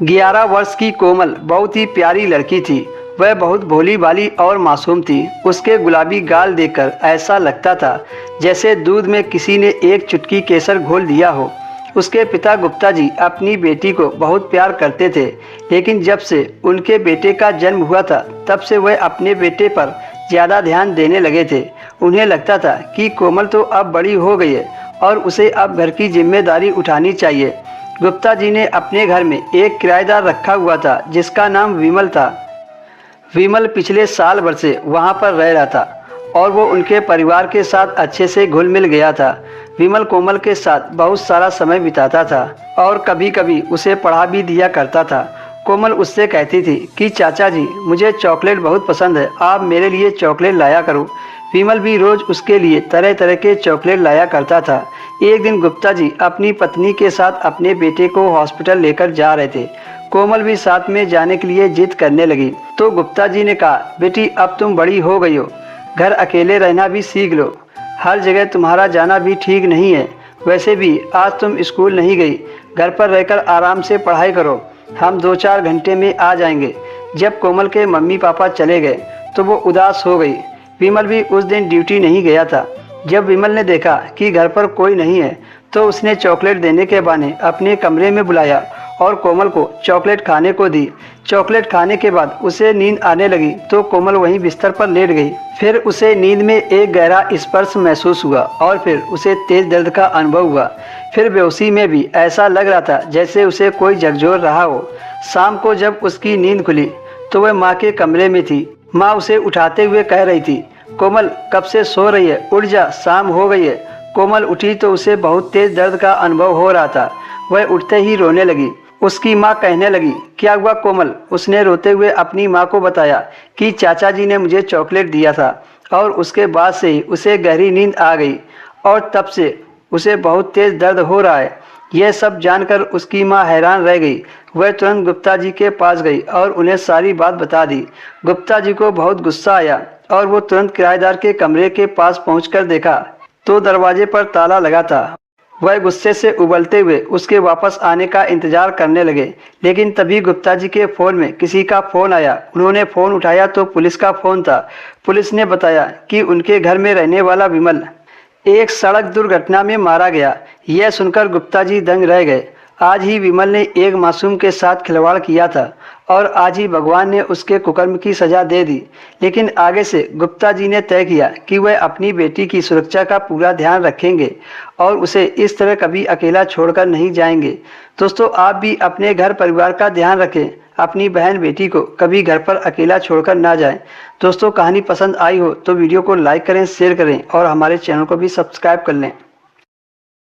11 वर्ष की कोमल बहुत ही प्यारी लड़की थी। वह बहुत भोली भाली और मासूम थी। उसके गुलाबी गाल देखकर ऐसा लगता था जैसे दूध में किसी ने एक चुटकी केसर घोल दिया हो। उसके पिता गुप्ता जी अपनी बेटी को बहुत प्यार करते थे, लेकिन जब से उनके बेटे का जन्म हुआ था तब से वह अपने बेटे पर ज़्यादा ध्यान देने लगे थे। उन्हें लगता था कि कोमल तो अब बड़ी हो गई है और उसे अब घर की जिम्मेदारी उठानी चाहिए। गुप्ता जी ने अपने घर में एक किराएदार रखा हुआ था जिसका नाम विमल था। विमल पिछले साल भर से वहाँ पर रह रहा था और वो उनके परिवार के साथ अच्छे से घुल मिल गया था। विमल कोमल के साथ बहुत सारा समय बिताता था और कभी कभी उसे पढ़ा भी दिया करता था। कोमल उससे कहती थी कि चाचा जी, मुझे चॉकलेट बहुत पसंद है, आप मेरे लिए चॉकलेट लाया करो। विमल भी रोज़ उसके लिए तरह तरह के चॉकलेट लाया करता था। एक दिन गुप्ता जी अपनी पत्नी के साथ अपने बेटे को हॉस्पिटल लेकर जा रहे थे। कोमल भी साथ में जाने के लिए जिद करने लगी तो गुप्ता जी ने कहा, बेटी अब तुम बड़ी हो गई हो, घर अकेले रहना भी सीख लो। हर जगह तुम्हारा जाना भी ठीक नहीं है। वैसे भी आज तुम स्कूल नहीं गई, घर पर रहकर आराम से पढ़ाई करो, हम 2-4 घंटे में आ जाएंगे। जब कोमल के मम्मी पापा चले गए तो वो उदास हो गई। विमल भी उस दिन ड्यूटी नहीं गया था। जब विमल ने देखा कि घर पर कोई नहीं है तो उसने चॉकलेट देने के बहाने अपने कमरे में बुलाया और कोमल को चॉकलेट खाने को दी। चॉकलेट खाने के बाद उसे नींद आने लगी तो कोमल वहीं बिस्तर पर लेट गई। फिर उसे नींद में एक गहरा स्पर्श महसूस हुआ और फिर उसे तेज दर्द का अनुभव हुआ। फिर बेहोशी में भी ऐसा लग रहा था जैसे उसे कोई झकझोर रहा हो। शाम को जब उसकी नींद खुली तो वह माँ के कमरे में थी। माँ उसे उठाते हुए कह रही थी, कोमल कब से सो रही है, उठ जा, शाम हो गई है। कोमल उठी तो उसे बहुत तेज दर्द का अनुभव हो रहा था। वह उठते ही रोने लगी। उसकी माँ कहने लगी, क्या हुआ कोमल? उसने रोते हुए अपनी माँ को बताया कि चाचा जी ने मुझे चॉकलेट दिया था और उसके बाद से ही उसे गहरी नींद आ गई और तब से उसे बहुत तेज दर्द हो रहा है। यह सब जानकर उसकी माँ हैरान रह गई। वह तुरंत गुप्ता जी के पास गई और उन्हें सारी बात बता दी। गुप्ता जी को बहुत गुस्सा आया और वो तुरंत किराएदार के कमरे के पास पहुंचकर देखा तो दरवाजे पर ताला लगा था। वह गुस्से से उबलते हुए उसके वापस आने का इंतजार करने लगे, लेकिन तभी गुप्ता जी के फ़ोन में किसी का फ़ोन आया। उन्होंने फ़ोन उठाया तो पुलिस का फ़ोन था। पुलिस ने बताया कि उनके घर में रहने वाला विमल एक सड़क दुर्घटना में मारा गया। यह सुनकर गुप्ता जी दंग रह गए। आज ही विमल ने एक मासूम के साथ खिलवाड़ किया था और आज ही भगवान ने उसके कुकर्म की सजा दे दी। लेकिन आगे से गुप्ता जी ने तय किया कि वह अपनी बेटी की सुरक्षा का पूरा ध्यान रखेंगे और उसे इस तरह कभी अकेला छोड़कर नहीं जाएंगे। दोस्तों, आप भी अपने घर परिवार का ध्यान रखें, अपनी बहन बेटी को कभी घर पर अकेला छोड़कर ना जाएं। दोस्तों, कहानी पसंद आई हो तो वीडियो को लाइक करें, शेयर करें और हमारे चैनल को भी सब्सक्राइब कर लें।